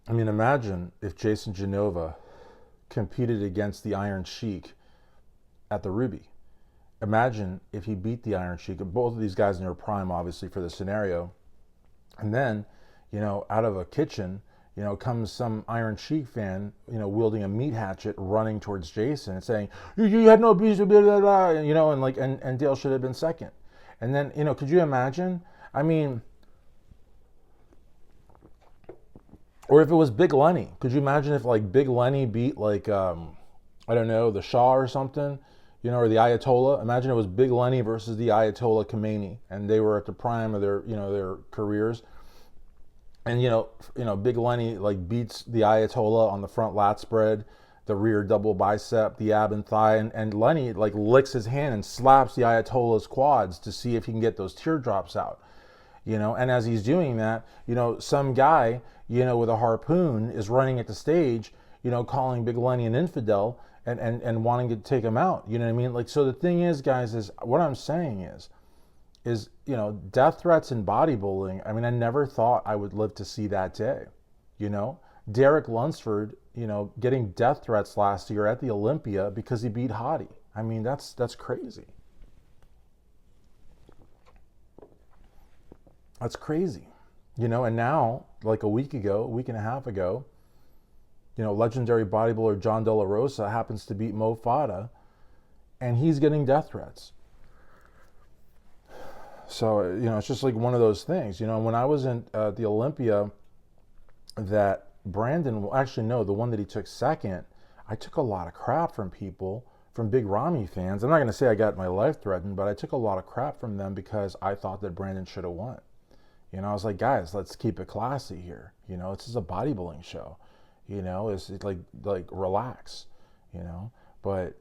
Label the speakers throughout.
Speaker 1: I mean, imagine if Jason Genova competed against the Iron Sheik at the Ruby. Imagine if he beat the Iron Sheik, both of these guys in their prime, obviously, for the scenario. And then, out of a kitchen, comes some Iron Sheik fan, wielding a meat hatchet, running towards Jason and saying, "You had no business, blah, blah, blah," and Dale should have been second. And then, could you imagine? I mean, or if it was Big Lenny, could you imagine if like Big Lenny beat like I don't know, the Shah or something, or the Ayatollah? Imagine it was Big Lenny versus the Ayatollah Khomeini, and they were at the prime of their careers. And Big Lenny like beats the Ayatollah on the front lat spread, the rear double bicep, the ab and thigh, and Lenny like licks his hand and slaps the Ayatollah's quads to see if he can get those teardrops out. And as he's doing that, some guy, with a harpoon is running at the stage, calling Big Lenny an infidel and wanting to take him out. You know what I mean? Like, so the thing is, guys, is what I'm saying is, death threats in bodybuilding. I mean, I never thought I would live to see that day. Derek Lunsford, getting death threats last year at the Olympia because he beat Hottie. I mean, that's crazy. That's crazy. And now, like a week and a half ago, legendary bodybuilder John De La Rosa happens to beat Mo Fata, and he's getting death threats. So, it's just like one of those things. When I was in the Olympia, that Brandon, actually, no, the one that he took second, I took a lot of crap from people, from big Rami fans. I'm not going to say I got my life threatened, but I took a lot of crap from them because I thought that Brandon should have won. I was like, guys, let's keep it classy here. This is a bodybuilding show. It's like relax, But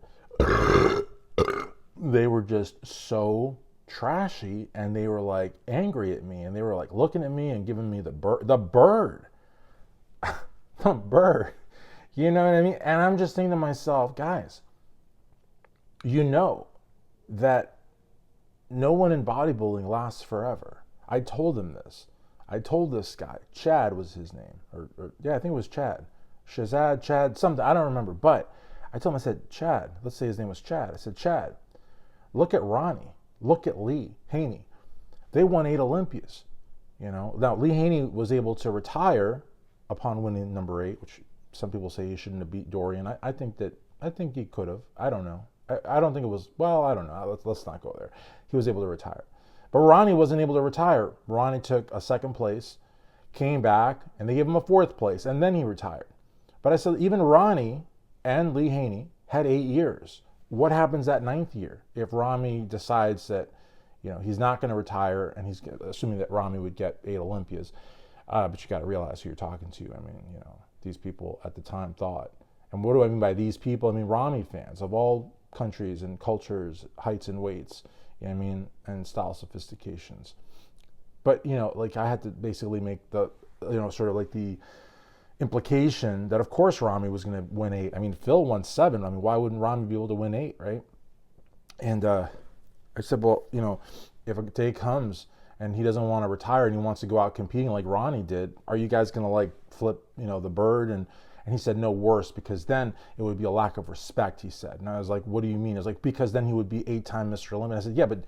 Speaker 1: they were just so trashy, and they were like angry at me, and they were like looking at me and giving me the bird, the bird. You know what I mean? And I'm just thinking to myself, guys, that no one in bodybuilding lasts forever. I told him this. I told this guy, Chad was his name, or yeah, I think it was Chad, Shazad, Chad, something, I don't remember. But I told him, I said, Chad, let's say his name was Chad. I said, Chad, look at Ronnie, look at Lee Haney. They won 8 Olympias. Now Lee Haney was able to retire upon winning number 8, which some people say he shouldn't have beat Dorian. I think he could have. I don't know. I don't think it was. Well, I don't know. Let's not go there. He was able to retire. But Ronnie wasn't able to retire. Ronnie took a 2nd place, came back, and they gave him a 4th place, and then he retired. But I said, even Ronnie and Lee Haney had 8 years. What happens that 9th year if Rami decides that, he's not going to retire, and he's assuming that Rami would get 8 Olympias? But you got to realize who you're talking to. I mean, these people at the time thought. And what do I mean by these people? I mean Rami fans of all countries and cultures, heights and weights. And style sophistications. But, like I had to basically make the, sort of like the implication that of course Rami was going to win 8. I mean, Phil won 7. I mean, why wouldn't Rami be able to win 8, right? And I said, well, if a day comes and he doesn't want to retire and he wants to go out competing like Ronnie did, are you guys going to like flip, the bird? And he said, no, worse, because then it would be a lack of respect, he said. And I was like, what do you mean? I was like, because then he would be 8-time Mr. Olympia. I said, yeah, but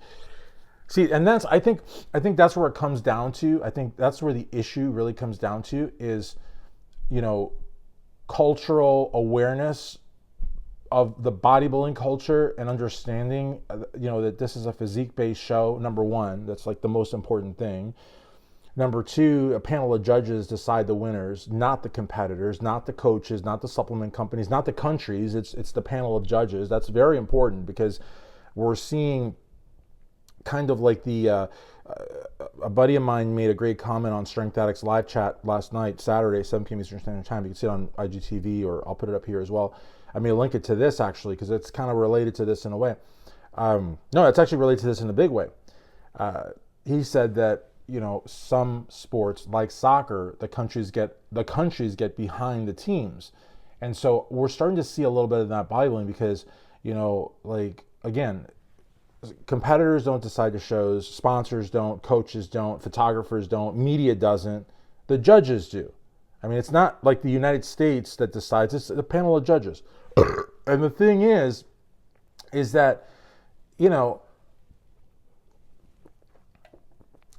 Speaker 1: see, and that's, I think that's where it comes down to. I think that's where the issue really comes down to is, cultural awareness of the bodybuilding culture and understanding, that this is a physique-based show, number one. That's like the most important thing. Number 2, a panel of judges decide the winners, not the competitors, not the coaches, not the supplement companies, not the countries. It's the panel of judges. That's very important because we're seeing kind of like a buddy of mine made a great comment on StrengthAddicts live chat last night, Saturday, 7 p.m. Eastern Standard Time. You can see it on IGTV, or I'll put it up here as well. I may link it to this actually because it's kind of related to this in a way. No, it's actually related to this in a big way. He said that, some sports like soccer, the countries get behind the teams. And so we're starting to see a little bit of that bodybuilding because, like, again, competitors don't decide the shows, sponsors don't, coaches don't, photographers don't, media doesn't, the judges do. I mean, it's not like the United States that decides, it's a panel of judges. And the thing is that, you know,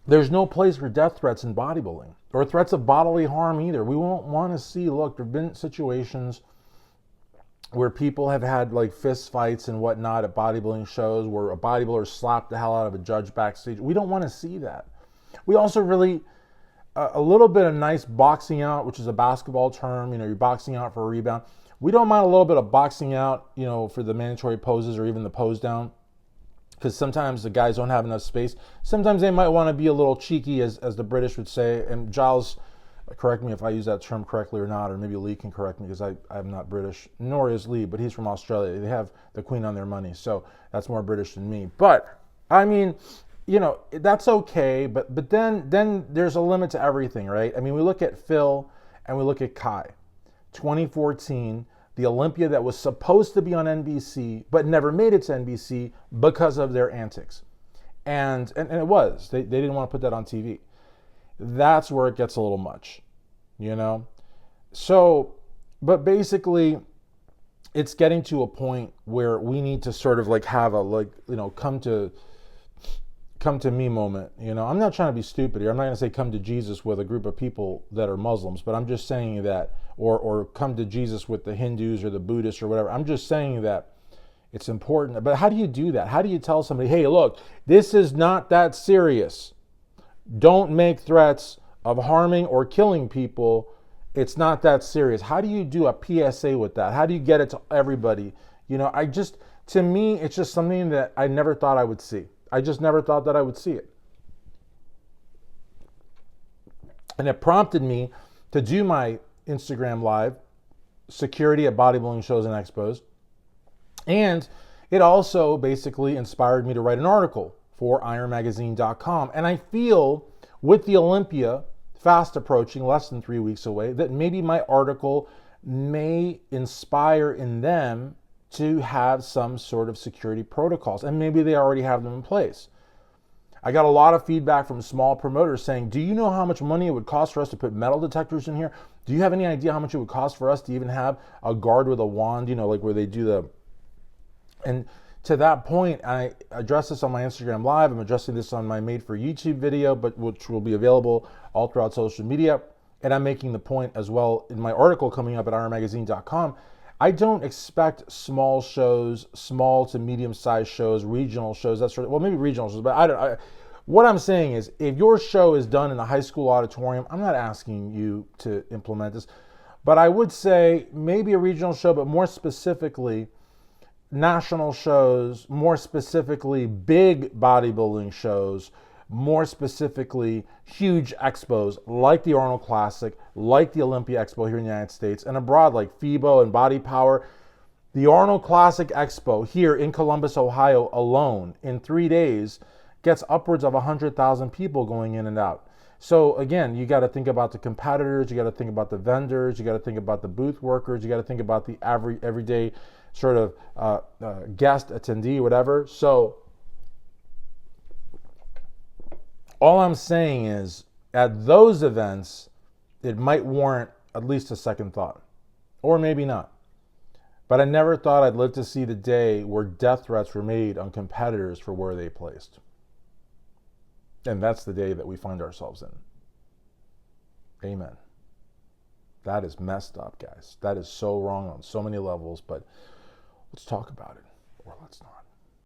Speaker 1: there's no place for death threats in bodybuilding or threats of bodily harm either. We won't want to see, look, there have been situations where people have had like fist fights and whatnot at bodybuilding shows where a bodybuilder slapped the hell out of a judge backstage. We don't want to see that. We also really, a little bit of nice boxing out, which is a basketball term, you know, you're boxing out for a rebound. We don't mind a little bit of boxing out, you know, for the mandatory poses or even the pose down, because sometimes the guys don't have enough space. Sometimes they might want to be a little cheeky, as the British would say. And Giles, correct me if I use that term correctly or not, or maybe Lee can correct me because I'm not British, nor is Lee, but he's from Australia. They have the Queen on their money, so that's more British than me. But, I mean, you know, that's okay, but then there's a limit to everything, right? I mean, we look at Phil and we look at Kai. 2014, the Olympia that was supposed to be on NBC, but never made it to NBC because of their antics. And it was. They didn't want to put that on TV. That's where it gets a little much, you know? So, but basically, it's getting to a point where we need to sort of like have a, like, you know, come to me moment. You know, I'm not trying to be stupid here. I'm not going to say come to Jesus with a group of people that are Muslims, but I'm just saying that, or come to Jesus with the Hindus or the Buddhists or whatever. I'm just saying that it's important. But how do you do that? How do you tell somebody, hey, look, this is not that serious. Don't make threats of harming or killing people. It's not that serious. How do you do a PSA with that? How do you get it to everybody? You know, to me, it's just something that I never thought I would see. I just never thought that I would see it. And it prompted me to do my Instagram Live, security at bodybuilding shows and expos. And it also basically inspired me to write an article for IronMagazine.com. And I feel with the Olympia fast approaching, less than 3 weeks away, that maybe my article may inspire in them to have some sort of security protocols. And maybe they already have them in place. I got a lot of feedback from small promoters saying, do you know how much money it would cost for us to put metal detectors in here? Do you have any idea how much it would cost for us to even have a guard with a wand, you know, like where they do the... And to that point, I address this on my Instagram Live. I'm addressing this on my Made for YouTube video, but which will be available all throughout social media. And I'm making the point as well in my article coming up at ironmagazine.com. I don't expect small shows, small to medium-sized shows, regional shows, that sort of, well, maybe regional shows, but what I'm saying is, if your show is done in a high school auditorium, I'm not asking you to implement this, but I would say maybe a regional show, but more specifically, national shows, more specifically, big bodybuilding shows, more specifically, huge expos like the Arnold Classic, like the Olympia Expo here in the United States, and abroad like FIBO and Body Power. The Arnold Classic Expo here in Columbus, Ohio alone in 3 days gets upwards of 100,000 people going in and out. So again, you got to think about the competitors, you got to think about the vendors, you got to think about the booth workers, you got to think about the everyday sort of guest, attendee, whatever. So all I'm saying is, at those events, it might warrant at least a second thought, or maybe not. But I never thought I'd live to see the day where death threats were made on competitors for where they placed. And that's the day that we find ourselves in. Amen. That is messed up, guys. That is so wrong on so many levels, but let's talk about it, or let's not.